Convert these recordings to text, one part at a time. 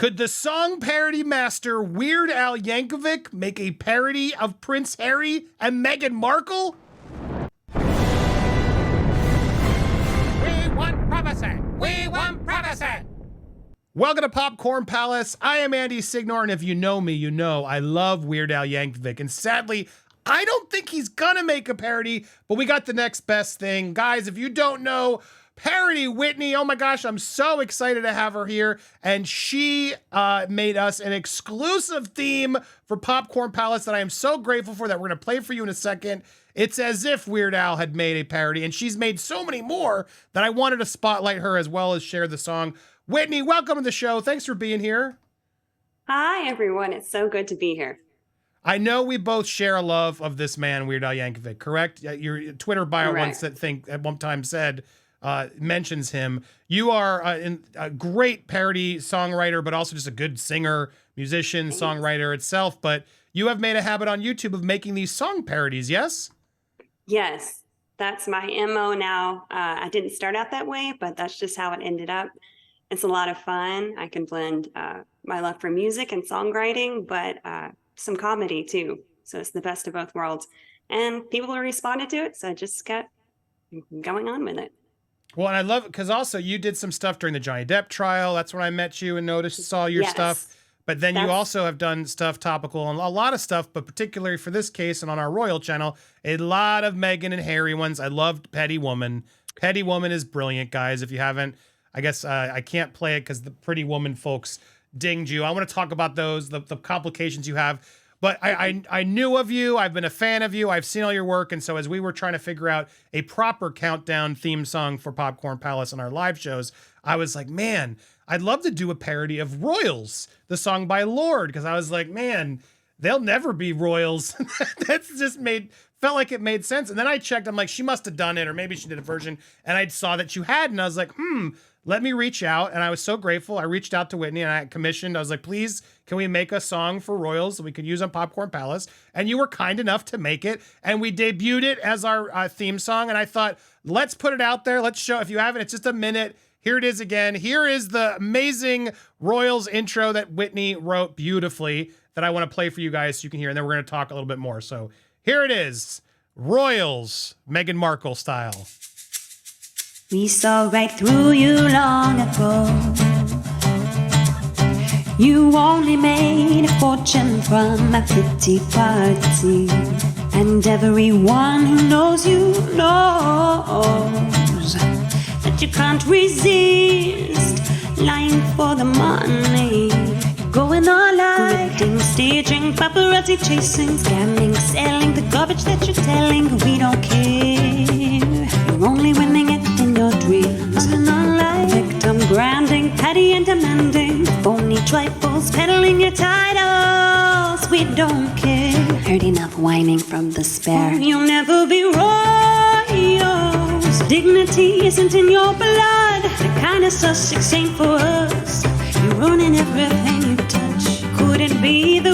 Could the song parody master Weird Al Yankovic make a parody of Prince Harry and Meghan Markle? We want privacy! We want privacy! Welcome to Popcorn Palace. I am Andy Signor, and if you know me, you know I love Weird Al Yankovic. And sadly, I don't think he's gonna make a parody, but we got the next best thing. Guys, if you don't know, Parody Whitney, oh my gosh, I'm so excited to have her here. And she made us an exclusive theme for Popcorn Palace that I am so grateful for that we're gonna play for you in a second. It's as if Weird Al had made a parody, and she's made so many more that I wanted to spotlight her as well as share the song. Whitney, welcome to the show. Thanks for being here. Hi, everyone. It's so good to be here. I know we both share a love of this man, Weird Al Yankovic, correct? Your Twitter bio Correct. at one time said, mentions him. You are a great parody songwriter, but also just a good singer, musician, songwriter itself. But you have made a habit on YouTube of making these song parodies, yes? Yes, that's my MO now. I didn't start out that way, but that's just how it ended up. It's a lot of fun. I can blend my love for music and songwriting, but some comedy too. So it's the best of both worlds. And people responded to it, so I just kept going on with it. Well, and I love it because also you did some stuff during the Johnny Depp trial. That's when I met you and saw your stuff. But then you also have done stuff topical and a lot of stuff, but particularly for this case and on our Royal channel, a lot of Meghan and Harry ones. I loved Petty Woman. Petty Woman is brilliant, guys. If you haven't, I guess I can't play it because the Pretty Woman folks dinged you. I want to talk about those, the complications you have. But I knew of you. I've been a fan of you. I've seen all your work. And so as we were trying to figure out a proper countdown theme song for Popcorn Palace on our live shows, I was like, man, I'd love to do a parody of Royals, the song by Lorde. Because I was like, man, they'll never be Royals. That's just felt like it made sense. And then I checked. I'm like, she must have done it. Or maybe she did a version. And I saw that you had. And I was like, let me reach out. And I was so grateful. I reached out to Whitney and I commissioned. I was like, please, can we make a song for Royals that we could use on Popcorn Palace? And you were kind enough to make it. And we debuted it as our theme song. And I thought, let's put it out there. Let's show, if you haven't, it's just a minute. Here it is again. Here is the amazing Royals intro that Whitney wrote beautifully that I want to play for you guys so you can hear. And then we're going to talk a little bit more. So here it is. Royals, Meghan Markle style. We saw right through you long ago. You only made a fortune from a pretty party, and everyone who knows you knows that you can't resist lying for the money. You're going all out, grifting, staging, paparazzi chasing, scamming, selling the garbage that you're telling. We don't care. You're only winning it in your dreams. Victim branding, petty and demanding, phony trifles, peddling your titles. We don't care. Heard enough whining from the spare. You'll never be royals. Dignity isn't in your blood. The kind of Sussex ain't for us. You're ruining everything you touch. Couldn't be the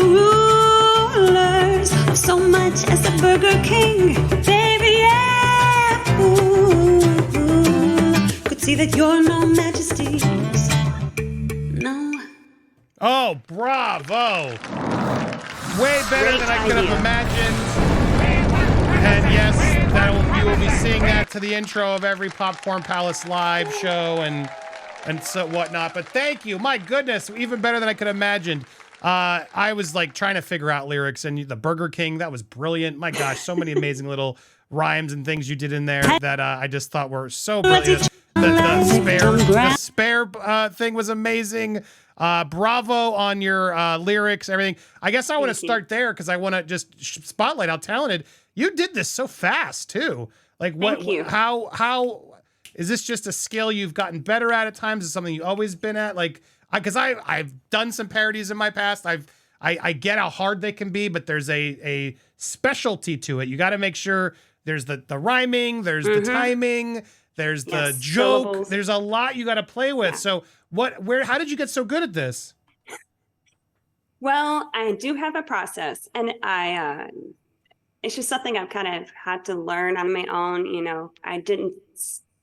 rulers of so much as the Burger King, baby. Yeah. Ooh. Could see that you're no majesties. No. Oh, bravo. Way better than I could have imagined. And yes, you will be seeing that to the intro of every Popcorn Palace live show and so whatnot. But thank you. My goodness, even better than I could have imagined. I was like trying to figure out lyrics, and the Burger King, that was brilliant. My gosh, so many amazing little rhymes and things you did in there that I just thought were so brilliant. The spare thing was amazing. Bravo on your lyrics, everything. I guess I want to start there because I want to just spotlight how talented you did this so fast too. Like what? How is this just a skill you've gotten better at times? Is it something you've always been at? Like, because I've done some parodies in my past. I get how hard they can be, but there's a specialty to it. You got to make sure there's the rhyming, there's the timing. There's the joke. Syllables. There's a lot you got to play with. Yeah. So how did you get so good at this? Well, I do have a process, and it's just something I've kind of had to learn on my own. You know, I didn't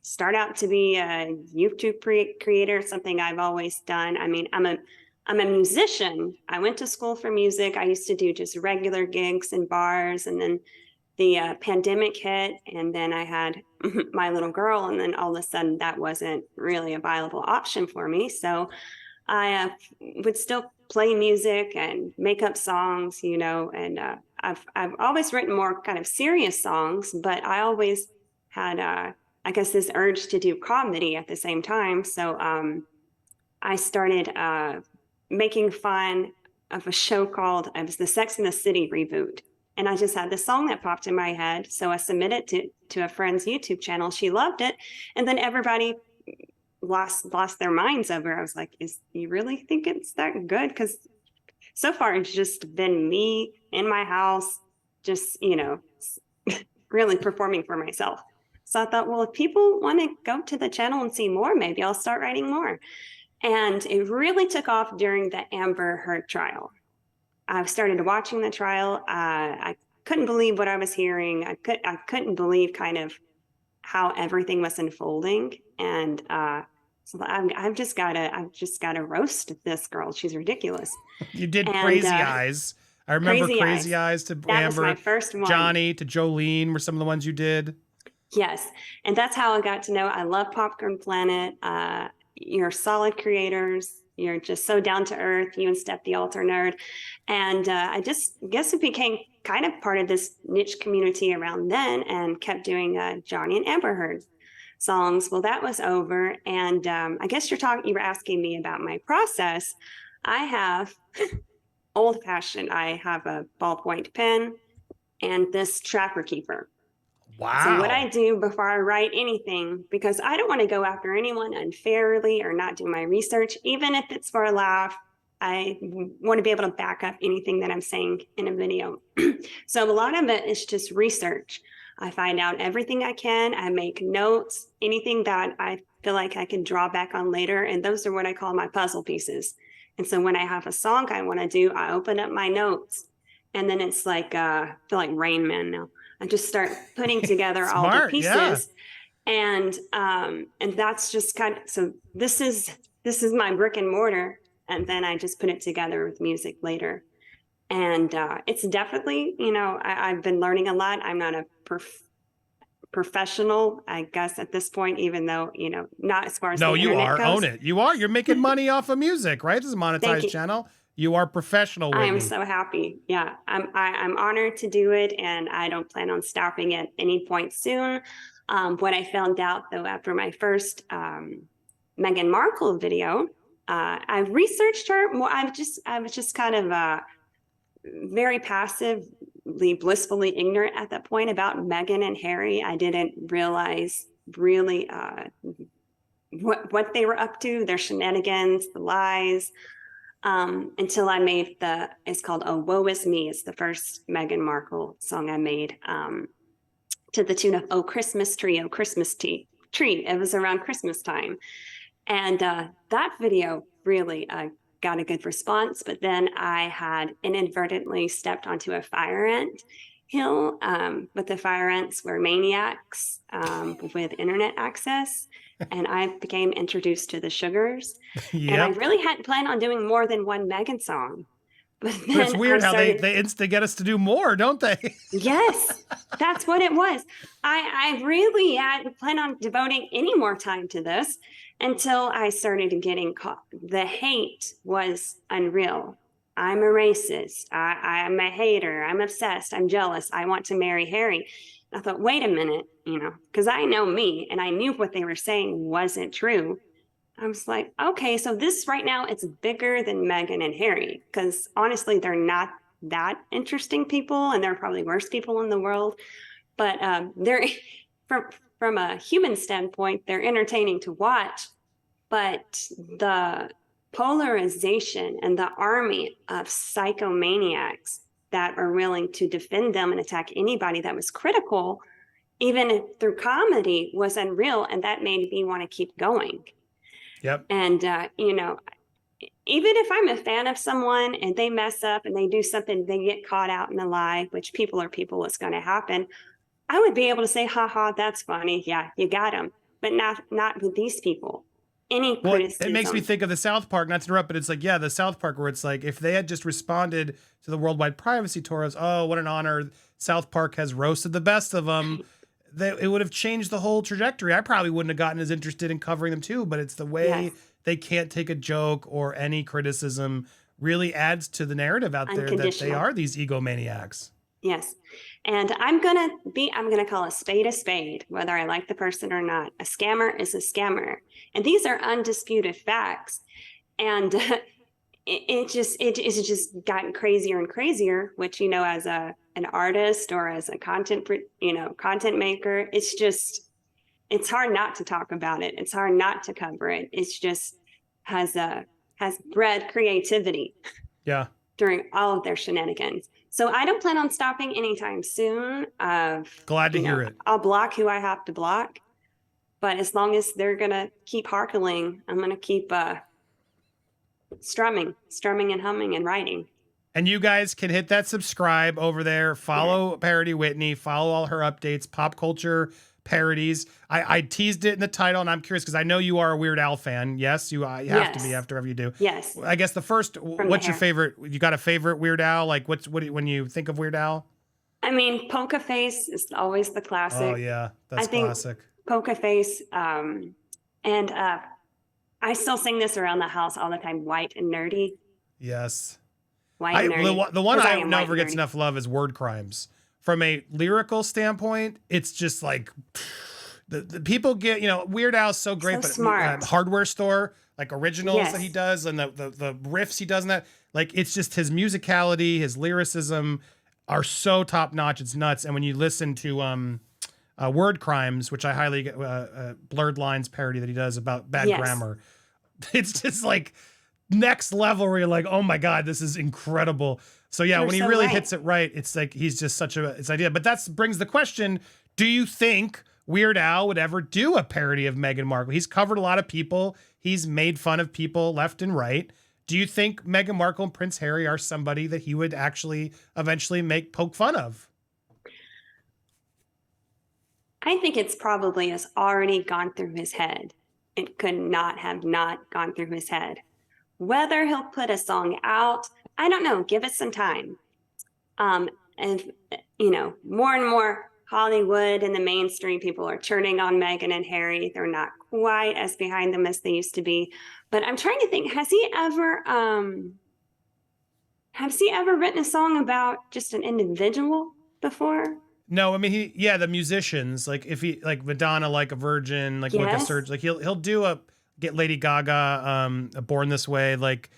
start out to be a YouTube creator, something I've always done. I mean, I'm I'm a musician. I went to school for music. I used to do just regular gigs in bars, and then the pandemic hit, and then I had my little girl, and then all of a sudden that wasn't really a viable option for me. So I would still play music and make up songs, you know, and I've always written more kind of serious songs, but I always had I guess this urge to do comedy at the same time. So I started making fun of a show called, it was the Sex and the City reboot. And I just had this song that popped in my head. So I submitted to a friend's YouTube channel. She loved it. And then everybody lost their minds over it. I was like, you really think it's that good? Because so far it's just been me in my house, just, you know, really performing for myself. So I thought, well, if people want to go to the channel and see more, maybe I'll start writing more. And it really took off during the Amber Heard trial. I started watching the trial. I couldn't believe what I was hearing. I couldn't believe kind of how everything was unfolding. And so I've just got to roast this girl. She's ridiculous. You did Crazy Eyes. I remember Crazy Eyes to that Amber. Was my first one. Johnny to Jolene were some of the ones you did. Yes, and that's how I got to know. I love Popcorn Planet. You're solid creators. You're just so down to earth, you and Steph the Altar Nerd. And I just guess it became kind of part of this niche community around then, and kept doing Johnny and Amber Heard songs. Well, that was over. And I guess you were asking me about my process. I have old fashioned, I have a ballpoint pen and this trapper keeper. Wow. So what I do before I write anything, because I don't want to go after anyone unfairly or not do my research, even if it's for a laugh, I want to be able to back up anything that I'm saying in a video. So a lot of it is just research. I find out everything I can. I make notes, anything that I feel like I can draw back on later. And those are what I call my puzzle pieces. And so when I have a song I want to do, I open up my notes. And then it's like, I feel like Rain Man now. I just start putting together all the pieces. Yeah. And that's just kind of, so this is my brick and mortar. And then I just put it together with music later. And it's definitely, you know, I've been learning a lot. I'm not a professional, I guess, at this point, even though, you know, not as far as no, the you internet are. goes. Own it. You are. You're making money off of music, right? This is a monetized channel. You are professional. Whitney. I am so happy. Yeah, I'm honored to do it, and I don't plan on stopping at any point soon. What I found out though after my first Meghan Markle video, I researched her more. I was just kind of very passively, blissfully ignorant at that point about Meghan and Harry. I didn't realize really what they were up to, their shenanigans, the lies. Until I made it's called Oh Woe Is Me. It's the first Meghan Markle song I made to the tune of Oh Christmas Tree, Oh Christmas Tree. It was around Christmas time. And that video really got a good response. But then I had inadvertently stepped onto a fire ant hill, but the fire ants were maniacs with internet access. And I became introduced to the Sugars. Yep. And I really hadn't planned on doing more than one Meghan song. But it's weird how they get us to do more, don't they? Yes, that's what it was. I really hadn't planned on devoting any more time to this until I started getting caught. The hate was unreal. I'm a racist. I'm a hater. I'm obsessed. I'm jealous. I want to marry Harry. I thought, wait a minute, you know, because I know me and I knew what they were saying wasn't true. I was like, okay, so this right now, it's bigger than Meghan and Harry, because honestly, they're not that interesting people and they're probably worst people in the world. But they're from a human standpoint, they're entertaining to watch. But the polarization and the army of psychomaniacs that are willing to defend them and attack anybody that was critical, even through comedy, was unreal. And that made me want to keep going. Yep. And, you know, even if I'm a fan of someone and they mess up and they do something, they get caught out in a lie, which people are people, it's going to happen. I would be able to say, haha, that's funny. Yeah, you got them. But not with these people. any Well, criticism. it makes me think of the South Park, not to interrupt, but it's like, yeah, the South Park where it's like, if they had just responded to the Worldwide Privacy Tour as, oh, what an honor, South Park has roasted the best of them, it would have changed the whole trajectory. I probably wouldn't have gotten as interested in covering them too, but it's the way they can't take a joke or any criticism really adds to the narrative out there that they are these egomaniacs. Yes. And I'm going to call a spade, whether I like the person or not. A scammer is a scammer. And these are undisputed facts. And it's just gotten crazier and crazier, which, you know, as an artist or as a content maker, it's hard not to talk about it. It's hard not to cover it. It's just has bred creativity. Yeah. During all of their shenanigans. So I don't plan on stopping anytime soon. Glad to hear it. I'll block who I have to block. But as long as they're going to keep harkling, I'm going to keep strumming and humming and writing. And you guys can hit that subscribe over there. Follow Parody Whitney. Follow all her updates, pop culture parodies. I teased it in the title, and I'm curious because I know you are a Weird Al fan. Yes, you have to be after every you do. Yes. I guess what's your favorite? You got a favorite Weird Al? Like when you think of Weird Al? I mean, Polka Face is always the classic. Oh yeah, that's classic. Polka Face, and I still sing this around the house all the time. White and Nerdy. Yes. White and Nerdy. The one I never gets enough love is Word Crimes. From a lyrical standpoint, it's just like the people get, you know, Weird Al's so great, but smart. Hardware Store, like originals that he does and the riffs he does in that, like it's just his musicality, his lyricism are so top notch. It's nuts. And when you listen to Word Crimes, which I highly Blurred Lines parody that he does about bad grammar, it's just like next level where you're like, oh my God, this is incredible. So yeah, when he really hits it right, it's like he's just such it's idea. But that brings the question: do you think Weird Al would ever do a parody of Meghan Markle? He's covered a lot of people. He's made fun of people left and right. Do you think Meghan Markle and Prince Harry are somebody that he would actually eventually poke fun of? I think it's probably has already gone through his head. It could not have not gone through his head. Whether he'll put a song out, I don't know. Give it some time. And, you know, more and more Hollywood and the mainstream people are turning on Meghan and Harry. They're not quite as behind them as they used to be. But I'm trying to think, has he ever written a song about just an individual before? No, I mean, the musicians, like if he, like Madonna, like a Virgin, like Wicked Surge, like he'll do get Lady Gaga, Born This Way, like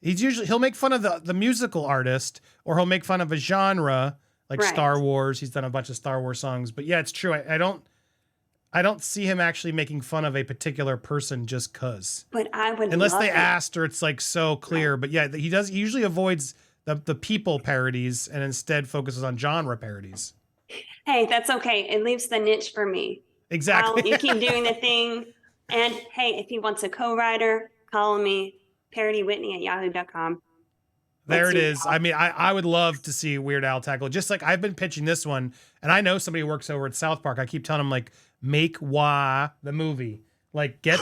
he'll make fun of the musical artist, or he'll make fun of a genre like Star Wars. He's done a bunch of Star Wars songs, but yeah, it's true. I don't see him actually making fun of a particular person just cause. But I would, unless they asked, or it's like so clear. Right. But yeah, he usually avoids the people parodies and instead focuses on genre parodies. Hey, that's okay. It leaves the niche for me. Exactly. You keep doing the thing. And hey, if he wants a co-writer, call me, parodywhitney@yahoo.com. There it is. I mean, I would love to see Weird Al tackle. Just like I've been pitching this one, and I know somebody who works over at South Park. I keep telling him, like, make Wah the movie. Like, get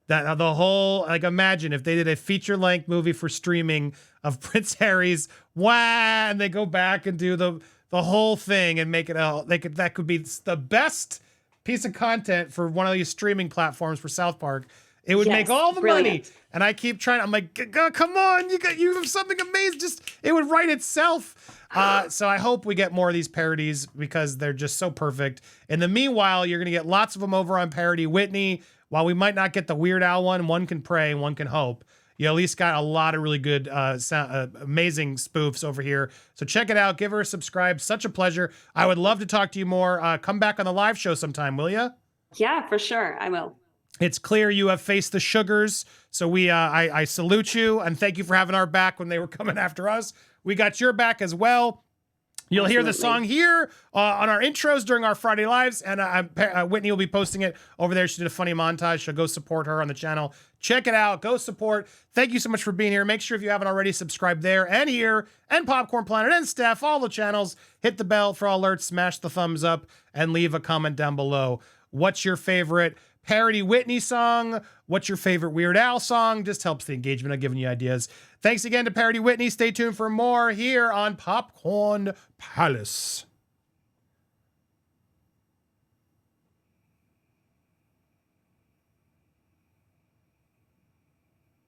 that the whole, like, imagine if they did a feature-length movie for streaming of Prince Harry's Wah, and they go back and do the whole thing and make it out. That could be the best piece of content for one of these streaming platforms for South Park. It would make all the money. And I keep trying. I'm like, come on, you have something amazing. Just it would write itself. So I hope we get more of these parodies because they're just so perfect. In the meanwhile, you're gonna get lots of them over on Parody Whitney. While we might not get the Weird Al one can pray, one can hope. You at least got a lot of really good, amazing spoofs over here. So check it out. Give her a subscribe. Such a pleasure. I would love to talk to you more. Come back on the live show sometime, will you? Yeah, for sure. I will. It's clear you have faced the sugars. So I salute you and thank you for having our back when they were coming after us. We got your back as well. You'll hear the song here on our intros during our Friday lives, and Whitney will be posting it over there. She did a funny montage, so go support her on the channel. Check it out. Go support. Thank you so much for being here. Make sure if you haven't already, subscribe there and here and Popcorn Planet and Steph, all the channels. Hit the bell for alerts, smash the thumbs up, and leave a comment down below. What's your favorite parody Whitney song. What's your favorite Weird Al song? Just helps the engagement. I'm giving you ideas. Thanks again to Parody Whitney. Stay tuned for more here on Popcorn Palace.